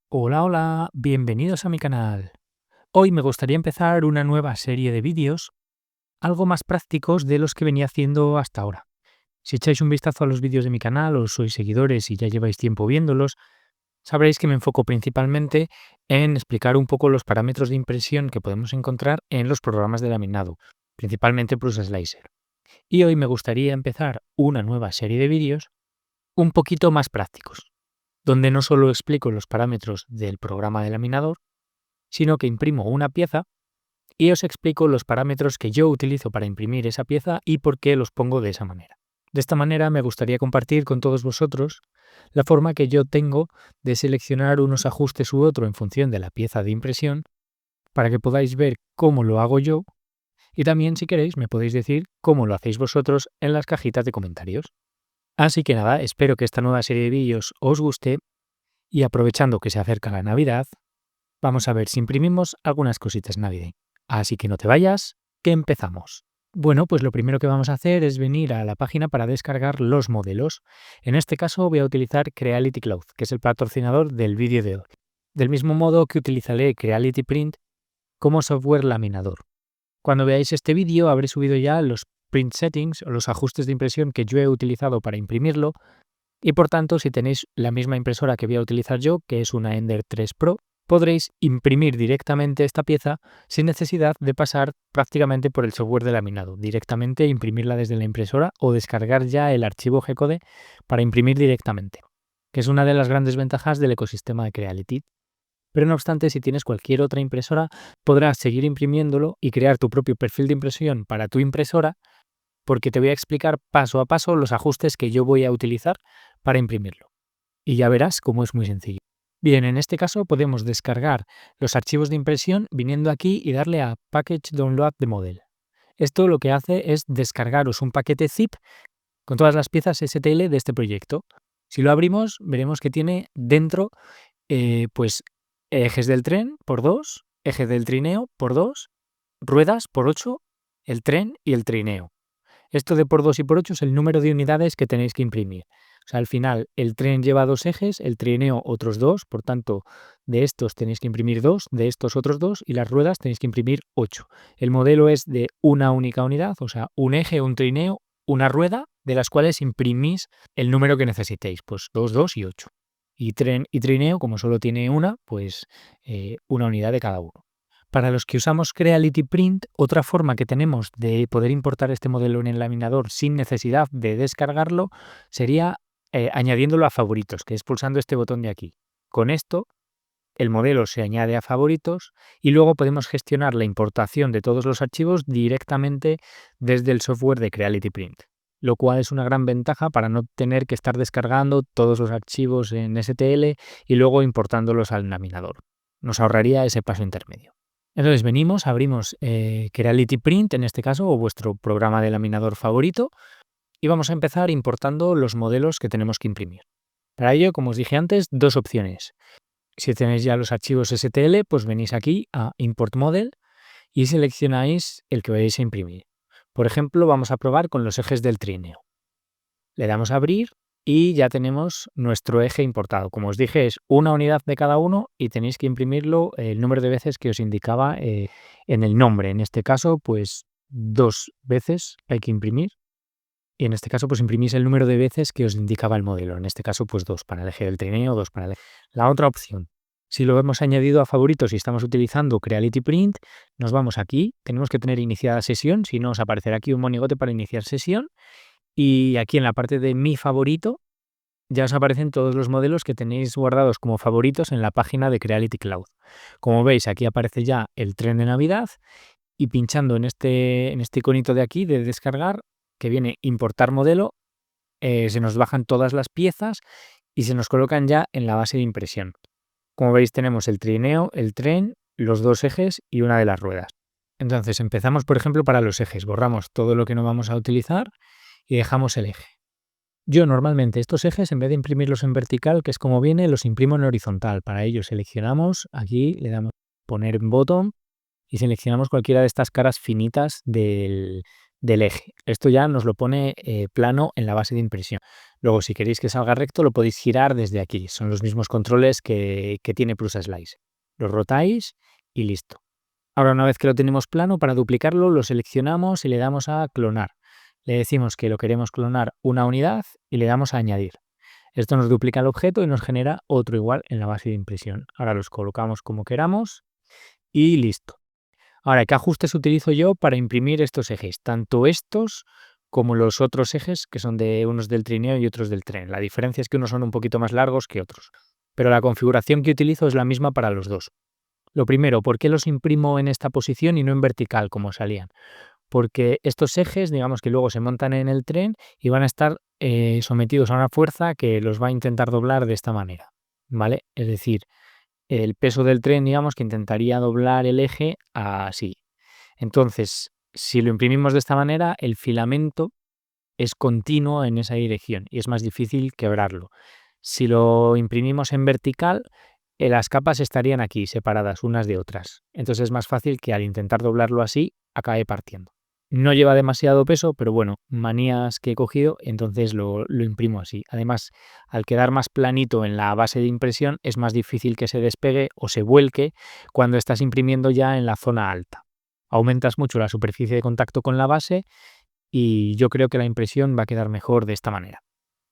Hola, hola, bienvenidos a mi canal. Hoy me gustaría empezar una nueva serie de vídeos, algo más prácticos de los que venía haciendo hasta ahora. Si echáis un vistazo a los vídeos de mi canal o sois seguidores y ya lleváis tiempo viéndolos, sabréis que me enfoco principalmente en explicar un poco los parámetros de impresión que podemos encontrar en los programas de laminado, principalmente Prusa Slicer. Y hoy me gustaría empezar una nueva serie de vídeos un poquito más prácticos, donde no solo explico los parámetros del programa de laminador, sino que imprimo una pieza y os explico los parámetros que yo utilizo para imprimir esa pieza y por qué los pongo de esa manera. De esta manera me gustaría compartir con todos vosotros la forma que yo tengo de seleccionar unos ajustes u otro en función de la pieza de impresión para que podáis ver cómo lo hago yo y también, si queréis, me podéis decir cómo lo hacéis vosotros en las cajitas de comentarios. Así que nada, espero que esta nueva serie de vídeos os guste y aprovechando que se acerca la Navidad, vamos a ver si imprimimos algunas cositas navideñas. Así que no te vayas, que empezamos. Bueno, pues lo primero que vamos a hacer es venir a la página para descargar los modelos. En este caso voy a utilizar Creality Cloud, que es el patrocinador del vídeo de hoy. Del mismo modo que utilizaré Creality Print como software laminador. Cuando veáis este vídeo habré subido ya los print settings o los ajustes de impresión que yo he utilizado para imprimirlo y por tanto si tenéis la misma impresora que voy a utilizar yo, que es una Ender 3 Pro, podréis imprimir directamente esta pieza sin necesidad de pasar prácticamente por el software de laminado, directamente imprimirla desde la impresora o descargar ya el archivo G-Code para imprimir directamente, que es una de las grandes ventajas del ecosistema de Creality. Pero no obstante, si tienes cualquier otra impresora, podrás seguir imprimiéndolo y crear tu propio perfil de impresión para tu impresora, porque te voy a explicar paso a paso los ajustes que yo voy a utilizar para imprimirlo. Y ya verás cómo es muy sencillo. Bien, en este caso podemos descargar los archivos de impresión viniendo aquí y darle a Package Download the Model. Esto lo que hace es descargaros un paquete zip con todas las piezas STL de este proyecto. Si lo abrimos, veremos que tiene dentro pues ejes del tren por 2, eje del trineo por 2, ruedas por 8, el tren y el trineo. Esto de por 2 y por 8 es el número de unidades que tenéis que imprimir. O sea, al final el tren lleva 2 ejes, el trineo otros 2, por tanto, de estos tenéis que imprimir 2, de estos otros 2 y las ruedas tenéis que imprimir 8. El modelo es de una única unidad, o sea, un eje, un trineo, una rueda, de las cuales imprimís el número que necesitéis, pues 2, 2 y 8. Y tren y trineo, como solo tiene una, pues una unidad de cada uno. Para los que usamos Creality Print, otra forma que tenemos de poder importar este modelo en el laminador sin necesidad de descargarlo sería añadiéndolo a favoritos, que es pulsando este botón de aquí. Con esto, el modelo se añade a favoritos y luego podemos gestionar la importación de todos los archivos directamente desde el software de Creality Print, lo cual es una gran ventaja para no tener que estar descargando todos los archivos en STL y luego importándolos al laminador. Nos ahorraría ese paso intermedio. Entonces venimos, abrimos Creality Print, en este caso, o vuestro programa de laminador favorito, y vamos a empezar importando los modelos que tenemos que imprimir. Para ello, como os dije antes, dos opciones. Si tenéis ya los archivos STL, pues venís aquí a Import Model y seleccionáis el que vais a imprimir. Por ejemplo, vamos a probar con los ejes del trineo. Le damos a abrir y ya tenemos nuestro eje importado. Como os dije, es una unidad de cada uno y tenéis que imprimirlo el número de veces que os indicaba en el nombre. En este caso, pues 2 veces hay que imprimir. Y en este caso, pues imprimís el número de veces que os indicaba el modelo. En este caso, pues 2 para el eje del trineo, 2 para el eje. La otra opción, si lo hemos añadido a favoritos y estamos utilizando Creality Print, nos vamos aquí. Tenemos que tener iniciada sesión, si no os aparecerá aquí un monigote para iniciar sesión. Y aquí en la parte de mi favorito ya os aparecen todos los modelos que tenéis guardados como favoritos en la página de Creality Cloud. Como veis, aquí aparece ya el tren de Navidad y pinchando en este iconito de aquí de descargar, que viene importar modelo, se nos bajan todas las piezas y se nos colocan ya en la base de impresión. Como veis, tenemos el trineo, el tren, los 2 ejes y una de las ruedas. Entonces empezamos, por ejemplo, para los ejes. Borramos todo lo que no vamos a utilizar y dejamos el eje. Yo normalmente estos ejes, en vez de imprimirlos en vertical, que es como viene, los imprimo en horizontal. Para ello seleccionamos, aquí le damos poner en bottom y seleccionamos cualquiera de estas caras finitas del del eje. Esto ya nos lo pone plano en la base de impresión. Luego, si queréis que salga recto, lo podéis girar desde aquí. Son los mismos controles que tiene Prusa Slice. Lo rotáis y listo. Ahora, una vez que lo tenemos plano, para duplicarlo lo seleccionamos y le damos a clonar. Le decimos que lo queremos clonar una unidad y le damos a añadir. Esto nos duplica el objeto y nos genera otro igual en la base de impresión. Ahora los colocamos como queramos y listo. Ahora, ¿qué ajustes utilizo yo para imprimir estos ejes? Tanto estos como los otros ejes, que son unos del trineo y otros del tren. La diferencia es que unos son un poquito más largos que otros. Pero la configuración que utilizo es la misma para los dos. Lo primero, ¿por qué los imprimo en esta posición y no en vertical como salían? Porque estos ejes, digamos que luego se montan en el tren y van a estar sometidos a una fuerza que los va a intentar doblar de esta manera, ¿vale? Es decir, el peso del tren, digamos, que intentaría doblar el eje así. Entonces, si lo imprimimos de esta manera, el filamento es continuo en esa dirección y es más difícil quebrarlo. Si lo imprimimos en vertical, las capas estarían aquí, separadas unas de otras. Entonces es más fácil que al intentar doblarlo así, acabe partiendo. No lleva demasiado peso, pero bueno, manías que he cogido, entonces lo imprimo así. Además, al quedar más planito en la base de impresión, es más difícil que se despegue o se vuelque cuando estás imprimiendo ya en la zona alta. Aumentas mucho la superficie de contacto con la base y yo creo que la impresión va a quedar mejor de esta manera.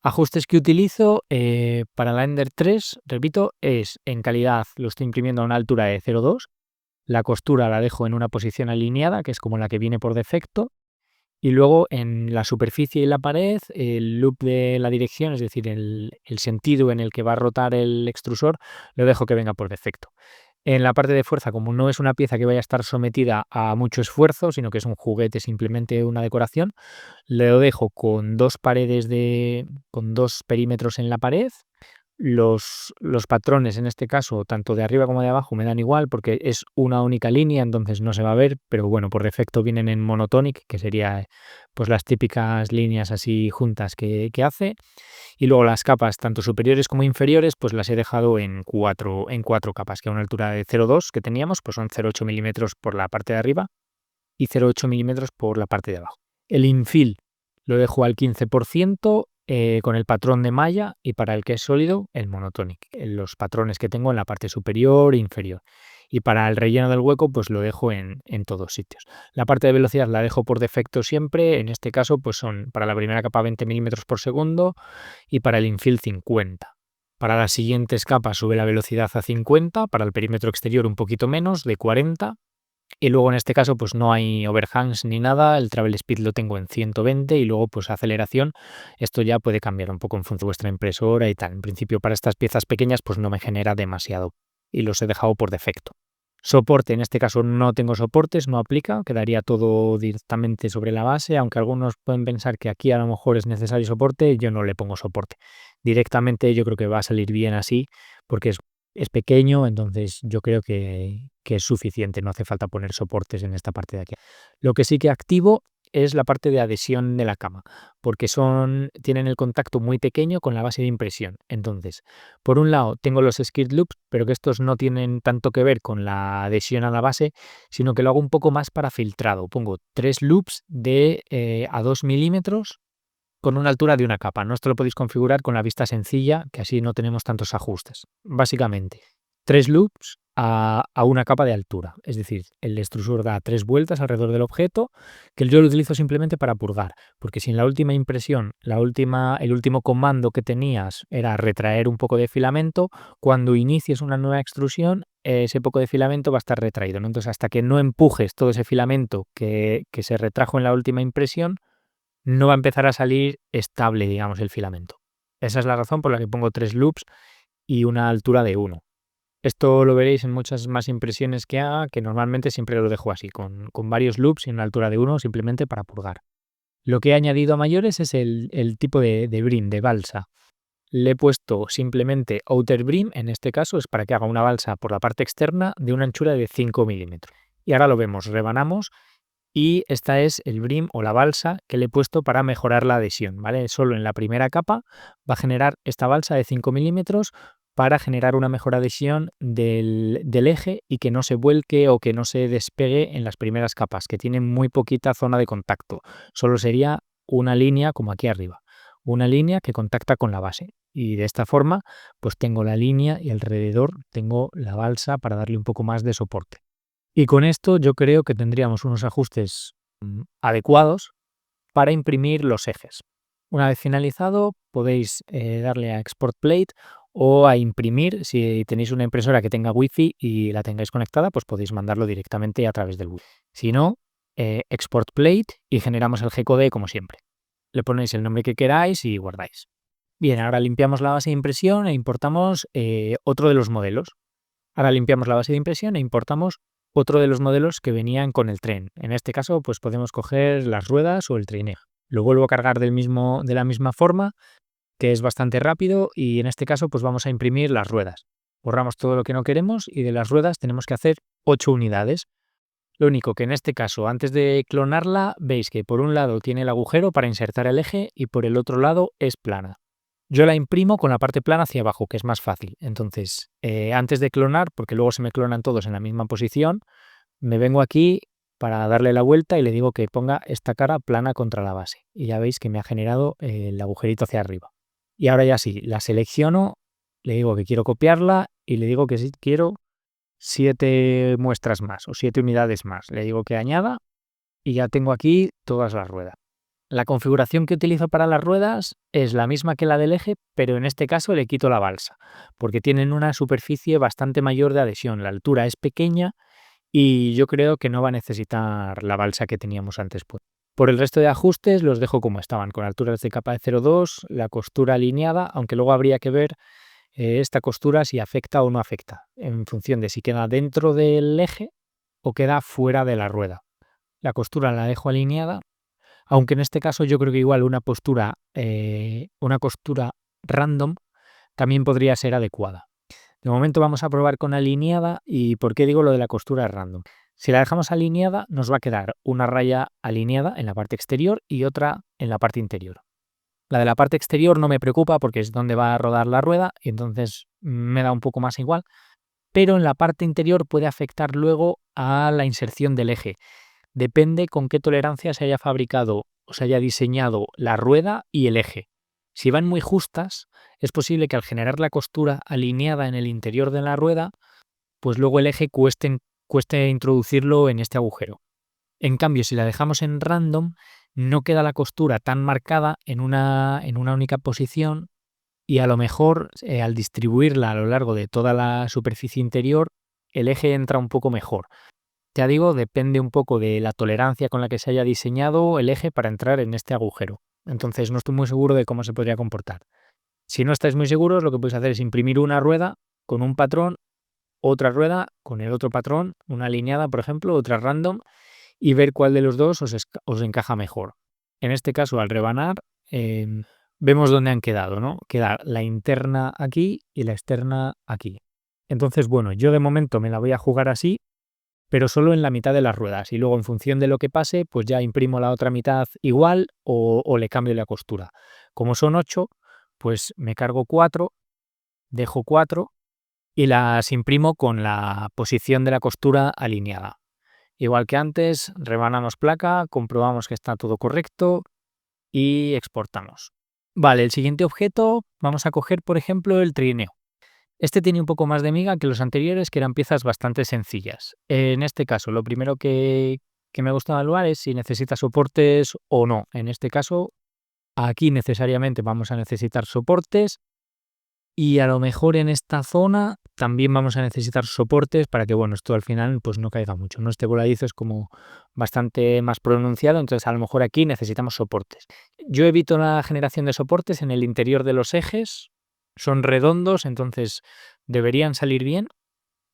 Ajustes que utilizo para la Ender 3, repito, es en calidad, lo estoy imprimiendo a una altura de 0,2. La costura la dejo en una posición alineada, que es como la que viene por defecto. Y luego en la superficie y la pared, el loop de la dirección, es decir, el sentido en el que va a rotar el extrusor, lo dejo que venga por defecto. En la parte de fuerza, como no es una pieza que vaya a estar sometida a mucho esfuerzo, sino que es un juguete, simplemente una decoración, lo dejo con dos perímetros en la pared. Los patrones, en este caso, tanto de arriba como de abajo, me dan igual porque es una única línea, entonces no se va a ver, pero bueno, por defecto vienen en monotonic, que sería pues las típicas líneas así juntas que hace. Y luego las capas, tanto superiores como inferiores, pues las he dejado en cuatro capas, que a una altura de 0,2 que teníamos, pues son 0,8 milímetros por la parte de arriba y 0,8 milímetros por la parte de abajo. El infill lo dejo al 15% con el patrón de malla y para el que es sólido, el monotonic, los patrones que tengo en la parte superior e inferior. Y para el relleno del hueco, pues lo dejo en todos sitios. La parte de velocidad la dejo por defecto siempre, en este caso, pues son para la primera capa 20 milímetros por segundo y para el infill 50. Para las siguientes capas sube la velocidad a 50, para el perímetro exterior un poquito menos, de 40. Y luego en este caso pues no hay overhangs ni nada, el travel speed lo tengo en 120 y luego pues aceleración, esto ya puede cambiar un poco en función de vuestra impresora y tal. En principio para estas piezas pequeñas pues no me genera demasiado y los he dejado por defecto. Soporte, en este caso no tengo soportes, no aplica, quedaría todo directamente sobre la base, aunque algunos pueden pensar que aquí a lo mejor es necesario soporte, yo no le pongo soporte. Directamente yo creo que va a salir bien así porque es pequeño, entonces yo creo que es suficiente, no hace falta poner soportes en esta parte de aquí. Lo que sí que activo es la parte de adhesión de la cama, porque tienen el contacto muy pequeño con la base de impresión. Entonces, por un lado tengo los skirt loops, pero que estos no tienen tanto que ver con la adhesión a la base, sino que lo hago un poco más para filtrado. Pongo 3 loops a 2 milímetros con una altura de una capa, ¿no? Esto lo podéis configurar con la vista sencilla, que así no tenemos tantos ajustes. Básicamente, 3 loops a una capa de altura, es decir, el extrusor da 3 vueltas alrededor del objeto, que yo lo utilizo simplemente para purgar, porque si en la última impresión, el último comando que tenías era retraer un poco de filamento, cuando inicies una nueva extrusión, ese poco de filamento va a estar retraído, ¿no? Entonces, hasta que no empujes todo ese filamento que se retrajo en la última impresión, no va a empezar a salir estable, digamos, el filamento. Esa es la razón por la que pongo 3 loops y una altura de 1. Esto lo veréis en muchas más impresiones que haga, que normalmente siempre lo dejo así, con varios loops y una altura de 1 simplemente para purgar. Lo que he añadido a mayores es el tipo de brim, de balsa. Le he puesto simplemente outer brim, en este caso es para que haga una balsa por la parte externa de una anchura de 5 milímetros. Y ahora lo vemos, rebanamos y esta es el brim o la balsa que le he puesto para mejorar la adhesión, ¿vale? Solo en la primera capa va a generar esta balsa de 5 milímetros para generar una mejor adhesión del eje y que no se vuelque o que no se despegue en las primeras capas, que tienen muy poquita zona de contacto. Solo sería una línea como aquí arriba, una línea que contacta con la base. Y de esta forma, pues tengo la línea y alrededor tengo la balsa para darle un poco más de soporte. Y con esto yo creo que tendríamos unos ajustes adecuados para imprimir los ejes. Una vez finalizado, podéis darle a Export Plate o a imprimir. Si tenéis una impresora que tenga Wi-Fi y la tengáis conectada, pues podéis mandarlo directamente a través del Wi-Fi. Si no, Export Plate y generamos el G-code como siempre. Le ponéis el nombre que queráis y guardáis. Bien, ahora limpiamos la base de impresión e importamos otro de los modelos. Ahora limpiamos la base de impresión e importamos otro de los modelos que venían con el tren. En este caso, pues podemos coger las ruedas o el trineo. Lo vuelvo a cargar de la misma forma, que es bastante rápido, y en este caso pues vamos a imprimir las ruedas. Borramos todo lo que no queremos y de las ruedas tenemos que hacer 8 unidades. Lo único que en este caso, antes de clonarla, veis que por un lado tiene el agujero para insertar el eje y por el otro lado es plana. Yo la imprimo con la parte plana hacia abajo, que es más fácil. Entonces, antes de clonar, porque luego se me clonan todos en la misma posición, me vengo aquí para darle la vuelta y le digo que ponga esta cara plana contra la base. Y ya veis que me ha generado el agujerito hacia arriba. Y ahora ya sí, la selecciono, le digo que quiero copiarla y le digo que sí quiero 7 muestras más o 7 unidades más. Le digo que añada y ya tengo aquí todas las ruedas. La configuración que utilizo para las ruedas es la misma que la del eje, pero en este caso le quito la balsa, porque tienen una superficie bastante mayor de adhesión. La altura es pequeña y yo creo que no va a necesitar la balsa que teníamos antes. Por el resto de ajustes los dejo como estaban, con alturas de capa de 0,2, la costura alineada, aunque luego habría que ver esta costura si afecta o no afecta, en función de si queda dentro del eje o queda fuera de la rueda. La costura la dejo alineada, aunque en este caso yo creo que igual una costura random también podría ser adecuada. De momento vamos a probar con alineada. ¿Y por qué digo lo de la costura random? Si la dejamos alineada, nos va a quedar una raya alineada en la parte exterior y otra en la parte interior. La de la parte exterior no me preocupa porque es donde va a rodar la rueda y entonces me da un poco más igual, pero en la parte interior puede afectar luego a la inserción del eje. Depende con qué tolerancia se haya fabricado o se haya diseñado la rueda y el eje. Si van muy justas, es posible que al generar la costura alineada en el interior de la rueda, pues luego el eje cueste introducirlo en este agujero. En cambio, si la dejamos en random, no queda la costura tan marcada en una única posición y a lo mejor al distribuirla a lo largo de toda la superficie interior, el eje entra un poco mejor. Ya digo, depende un poco de la tolerancia con la que se haya diseñado el eje para entrar en este agujero. Entonces no estoy muy seguro de cómo se podría comportar. Si no estáis muy seguros, lo que podéis hacer es imprimir una rueda con un patrón, otra rueda con el otro patrón, una alineada, por ejemplo, otra random, y ver cuál de los dos os encaja mejor. En este caso, al rebanar, vemos dónde han quedado, ¿no? Queda la interna aquí y la externa aquí. Entonces, bueno, yo de momento me la voy a jugar así, pero solo en la mitad de las ruedas, y luego en función de lo que pase, pues ya imprimo la otra mitad igual o le cambio la costura. Como son 8, pues me cargo 4, dejo 4 y las imprimo con la posición de la costura alineada. Igual que antes, rebanamos placa, comprobamos que está todo correcto y exportamos. Vale, el siguiente objeto, vamos a coger por ejemplo el trineo. Este tiene un poco más de miga que los anteriores, que eran piezas bastante sencillas. En este caso, lo primero que me gusta evaluar es si necesita soportes o no. En este caso, aquí necesariamente vamos a necesitar soportes y a lo mejor en esta zona también vamos a necesitar soportes para que, bueno, esto al final pues no caiga mucho, ¿no? Este voladizo es como bastante más pronunciado, entonces a lo mejor aquí necesitamos soportes. Yo evito la generación de soportes en el interior de los ejes, son redondos, entonces deberían salir bien,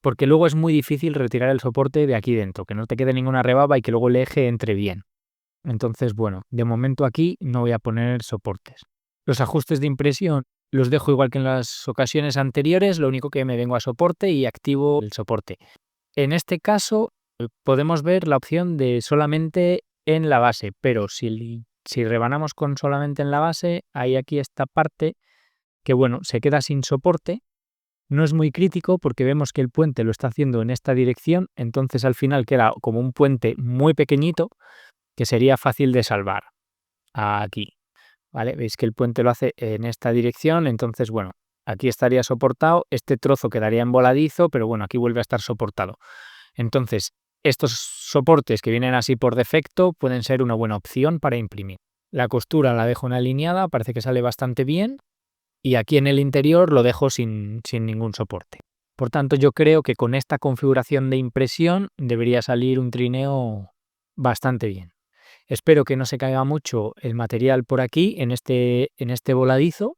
porque luego es muy difícil retirar el soporte de aquí dentro, que no te quede ninguna rebaba y que luego el eje entre bien. Entonces, bueno, de momento aquí no voy a poner soportes. Los ajustes de impresión los dejo igual que en las ocasiones anteriores, lo único que me vengo a soporte y activo el soporte. En este caso podemos ver la opción de solamente en la base, pero si rebanamos con solamente en la base, hay aquí esta parte que, bueno, se queda sin soporte No es muy crítico porque vemos que el puente lo está haciendo en esta dirección, entonces al final queda como un puente muy pequeñito que sería fácil de salvar aquí, ¿vale? Veis que el puente lo hace en esta dirección, entonces, bueno, aquí estaría soportado, este trozo quedaría en voladizo, pero bueno, aquí vuelve a estar soportado. Entonces, estos soportes que vienen así por defecto pueden ser una buena opción para imprimir. La costura la dejo en alineada, parece que sale bastante bien, y aquí en el interior lo dejo sin ningún soporte. Por tanto, yo creo que con esta configuración de impresión debería salir un trineo bastante bien. Espero que no se caiga mucho el material por aquí, en este voladizo,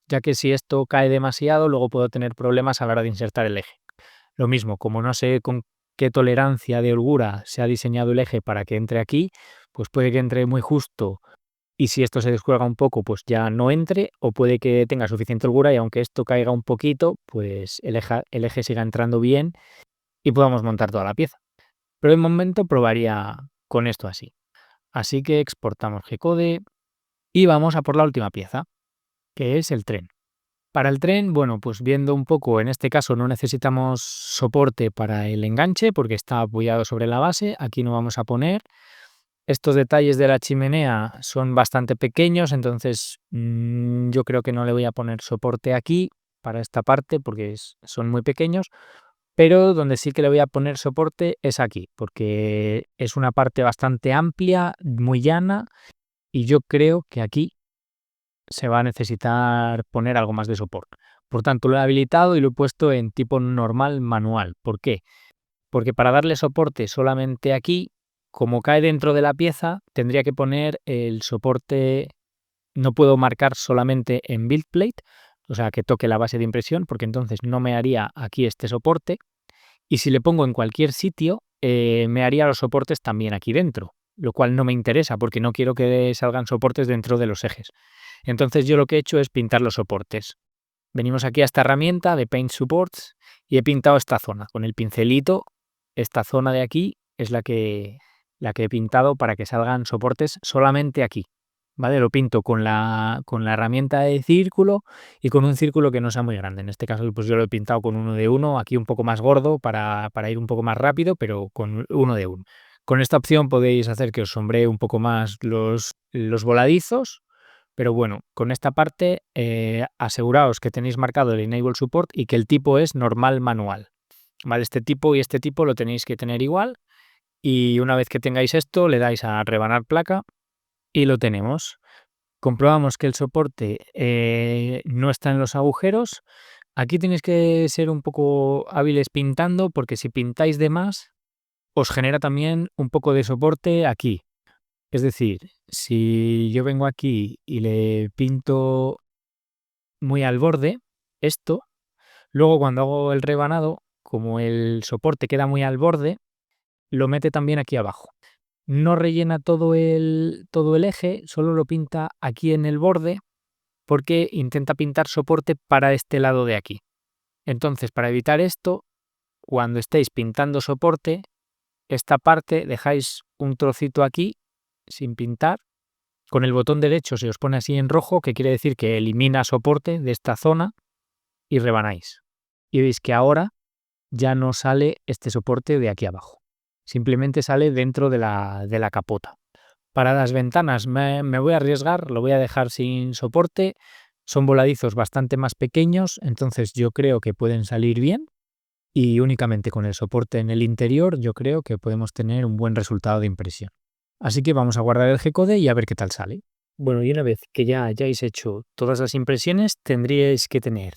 ya que si esto cae demasiado, luego puedo tener problemas a la hora de insertar el eje. Lo mismo, como no sé con qué tolerancia de holgura se ha diseñado el eje para que entre aquí, pues puede que entre muy justo y si esto se descuelga un poco, pues ya no entre, o puede que tenga suficiente holgura y aunque esto caiga un poquito, pues el eje siga entrando bien y podamos montar toda la pieza. Pero de momento probaría con esto así. Así que exportamos G-code y vamos a por la última pieza, que es el tren. Para el tren, bueno, pues viendo un poco, en este caso no necesitamos soporte para el enganche porque está apoyado sobre la base, aquí no vamos a poner. Estos detalles de la chimenea son bastante pequeños, entonces yo creo que no le voy a poner soporte aquí para esta parte porque son muy pequeños, pero donde sí que le voy a poner soporte es aquí, porque es una parte bastante amplia, muy llana, y yo creo que aquí se va a necesitar poner algo más de soporte. Por tanto, lo he habilitado y lo he puesto en tipo normal manual. ¿Por qué? Porque para darle soporte solamente aquí, como cae dentro de la pieza, tendría que poner el soporte, no puedo marcar solamente en build plate, o sea, que toque la base de impresión, porque entonces no me haría aquí este soporte. Y si le pongo en cualquier sitio, me haría los soportes también aquí dentro, lo cual no me interesa porque no quiero que salgan soportes dentro de los ejes. Entonces yo lo que he hecho es pintar los soportes. Venimos aquí a esta herramienta de Paint Supports y he pintado esta zona con el pincelito. Esta zona de aquí es la que he pintado para que salgan soportes solamente aquí, ¿vale? Lo pinto con la herramienta de círculo y con un círculo que no sea muy grande. En este caso, pues yo lo he pintado con uno de uno, aquí un poco más gordo para ir un poco más rápido, pero con uno de uno. Con esta opción podéis hacer que os sombree un poco más los voladizos, pero bueno, con esta parte aseguraos que tenéis marcado el Enable Support y que el tipo es normal manual. ¿Vale? Este tipo y este tipo lo tenéis que tener igual y una vez que tengáis esto le dais a rebanar placa y lo tenemos. Comprobamos que el soporte no está en los agujeros. Aquí tenéis que ser un poco hábiles pintando porque si pintáis de más os genera también un poco de soporte aquí. Es decir, si yo vengo aquí y le pinto muy al borde esto, luego cuando hago el rebanado, como el soporte queda muy al borde, lo mete también aquí abajo. No rellena todo el eje, solo lo pinta aquí en el borde porque intenta pintar soporte para este lado de aquí. Entonces, para evitar esto, cuando estéis pintando soporte, esta parte dejáis un trocito aquí sin pintar. Con el botón derecho se os pone así en rojo, que quiere decir que elimina soporte de esta zona y rebanáis. Y veis que ahora ya no sale este soporte de aquí abajo. Simplemente sale dentro de la capota. Para las ventanas me voy a arriesgar, lo voy a dejar sin soporte. Son voladizos bastante más pequeños, entonces yo creo que pueden salir bien. Y únicamente con el soporte en el interior yo creo que podemos tener un buen resultado de impresión. Así que vamos a guardar el G-code y a ver qué tal sale. Bueno, y una vez que ya hayáis hecho todas las impresiones, tendríais que tener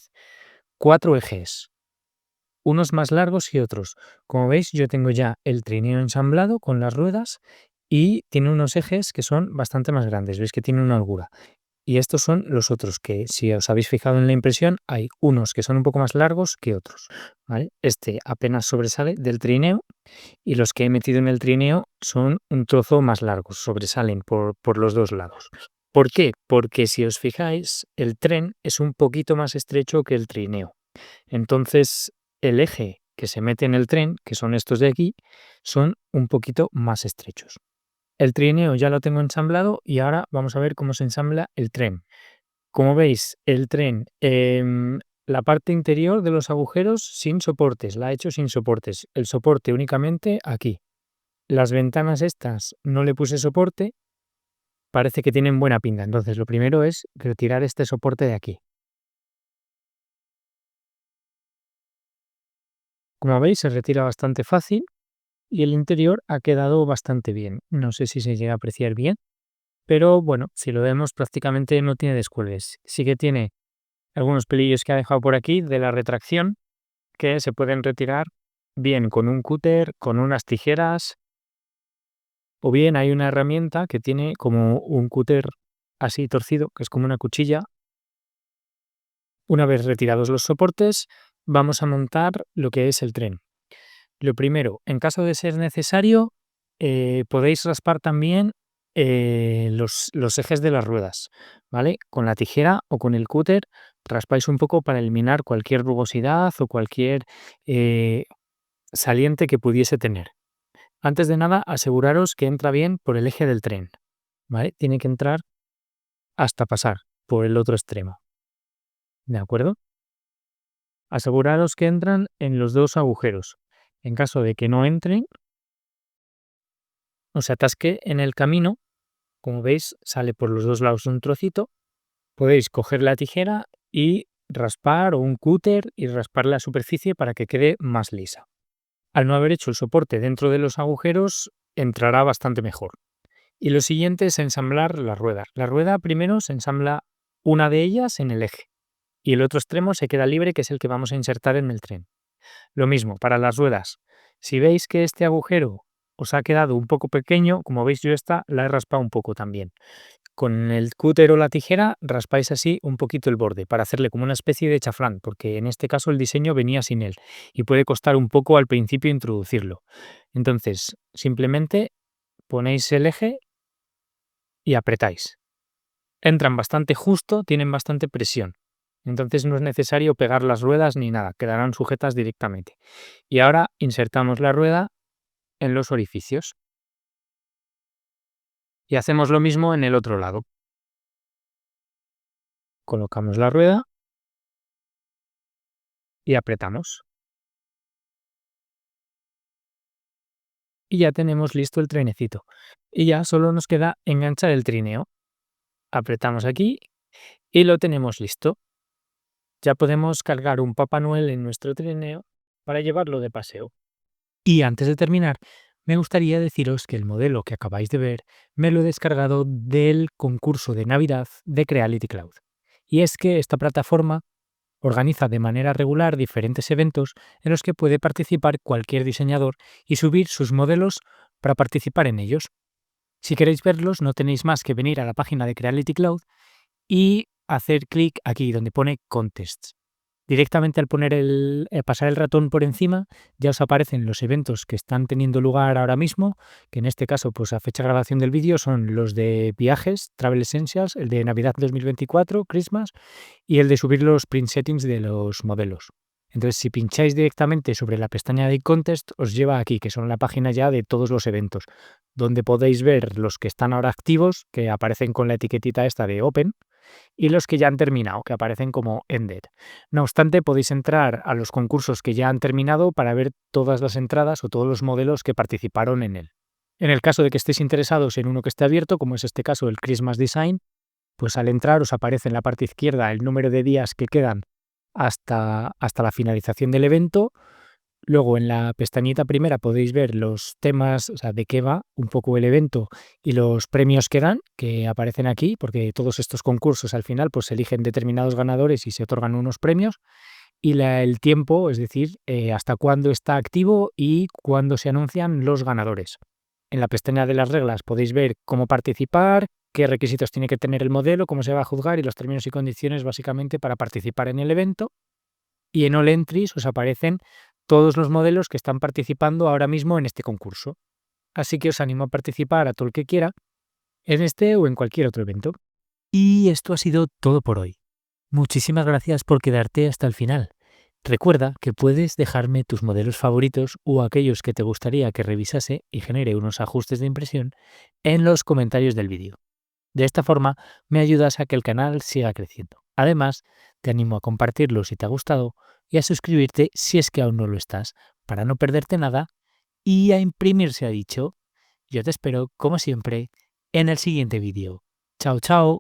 4 ejes, unos más largos que otros. Como veis, yo tengo ya el trineo ensamblado con las ruedas y tiene unos ejes que son bastante más grandes. Veis que tiene una holgura. Y estos son los otros que, si os habéis fijado en la impresión, hay unos que son un poco más largos que otros, ¿vale? Este apenas sobresale del trineo y los que he metido en el trineo son un trozo más largos, sobresalen por los dos lados. ¿Por qué? Porque si os fijáis, el tren es un poquito más estrecho que el trineo. Entonces, el eje que se mete en el tren, que son estos de aquí, son un poquito más estrechos. El trineo ya lo tengo ensamblado y ahora vamos a ver cómo se ensambla el tren. Como veis, el tren, la parte interior de los agujeros sin soportes, la ha hecho sin soportes, el soporte únicamente aquí. Las ventanas estas no le puse soporte, parece que tienen buena pinta, entonces lo primero es retirar este soporte de aquí. Como veis, se retira bastante fácil y el interior ha quedado bastante bien. No sé si se llega a apreciar bien, pero bueno, si lo vemos prácticamente no tiene descuelgues. Sí que tiene algunos pelillos que ha dejado por aquí de la retracción que se pueden retirar bien con un cúter, con unas tijeras, o bien hay una herramienta que tiene como un cúter así torcido, que es como una cuchilla. Una vez retirados los soportes, vamos a montar lo que es el tren. Lo primero, en caso de ser necesario, podéis raspar también los ejes de las ruedas, ¿vale? Con la tijera o con el cúter raspáis un poco para eliminar cualquier rugosidad o cualquier eh, saliente que pudiese tener. Antes de nada, aseguraros que entra bien por el eje del tren, ¿vale? Tiene que entrar hasta pasar por el otro extremo, ¿de acuerdo? Aseguraros que entran en los dos agujeros. En caso de que no entren o se atasque en el camino, como veis, sale por los dos lados un trocito. Podéis coger la tijera y raspar o un cúter y raspar la superficie para que quede más lisa. Al no haber hecho el soporte dentro de los agujeros, entrará bastante mejor. Y lo siguiente es ensamblar las ruedas. La rueda primero se ensambla una de ellas en el eje y el otro extremo se queda libre, que es el que vamos a insertar en el tren. Lo mismo para las ruedas. Si veis que este agujero os ha quedado un poco pequeño, como veis yo esta la he raspado un poco también. Con el cúter o la tijera raspáis así un poquito el borde para hacerle como una especie de chaflán, porque en este caso el diseño venía sin él y puede costar un poco al principio introducirlo. Entonces, simplemente ponéis el eje y apretáis. Entran bastante justo, tienen bastante presión. Entonces no es necesario pegar las ruedas ni nada, quedarán sujetas directamente. Y ahora insertamos la rueda en los orificios y hacemos lo mismo en el otro lado. Colocamos la rueda y apretamos. Y ya tenemos listo el trenecito. Y ya solo nos queda enganchar el trineo. Apretamos aquí y lo tenemos listo. Ya podemos cargar un Papá Noel en nuestro trineo para llevarlo de paseo. Y antes de terminar, me gustaría deciros que el modelo que acabáis de ver me lo he descargado del concurso de Navidad de Creality Cloud. Y es que esta plataforma organiza de manera regular diferentes eventos en los que puede participar cualquier diseñador y subir sus modelos para participar en ellos. Si queréis verlos, no tenéis más que venir a la página de Creality Cloud y hacer clic aquí donde pone Contests. Directamente al pasar el ratón por encima, ya os aparecen los eventos que están teniendo lugar ahora mismo, que en este caso, pues a fecha de grabación del vídeo, son los de viajes, Travel Essentials, el de Navidad 2024, Christmas, y el de subir los print settings de los modelos. Entonces, si pincháis directamente sobre la pestaña de Contest, os lleva aquí, que son la página ya de todos los eventos, donde podéis ver los que están ahora activos, que aparecen con la etiquetita esta de Open, y los que ya han terminado, que aparecen como Ended. No obstante, podéis entrar a los concursos que ya han terminado para ver todas las entradas o todos los modelos que participaron en él. En el caso de que estéis interesados en uno que esté abierto, como es este caso el Christmas Design, pues al entrar os aparece en la parte izquierda el número de días que quedan hasta la finalización del evento. Luego en la pestañita primera podéis ver los temas, o sea, de qué va un poco el evento y los premios que dan, que aparecen aquí, porque todos estos concursos al final pues eligen determinados ganadores y se otorgan unos premios. Y el tiempo, es decir, hasta cuándo está activo y cuándo se anuncian los ganadores. En la pestaña de las reglas podéis ver cómo participar, qué requisitos tiene que tener el modelo, cómo se va a juzgar y los términos y condiciones básicamente para participar en el evento. Y en All Entries os aparecen todos los modelos que están participando ahora mismo en este concurso. Así que os animo a participar a todo el que quiera en este o en cualquier otro evento. Y esto ha sido todo por hoy. Muchísimas gracias por quedarte hasta el final. Recuerda que puedes dejarme tus modelos favoritos o aquellos que te gustaría que revisase y genere unos ajustes de impresión en los comentarios del vídeo. De esta forma me ayudas a que el canal siga creciendo. Además, te animo a compartirlo si te ha gustado y a suscribirte si es que aún no lo estás, para no perderte nada y a imprimir se ha dicho. Yo te espero, como siempre, en el siguiente vídeo. Chao, chao.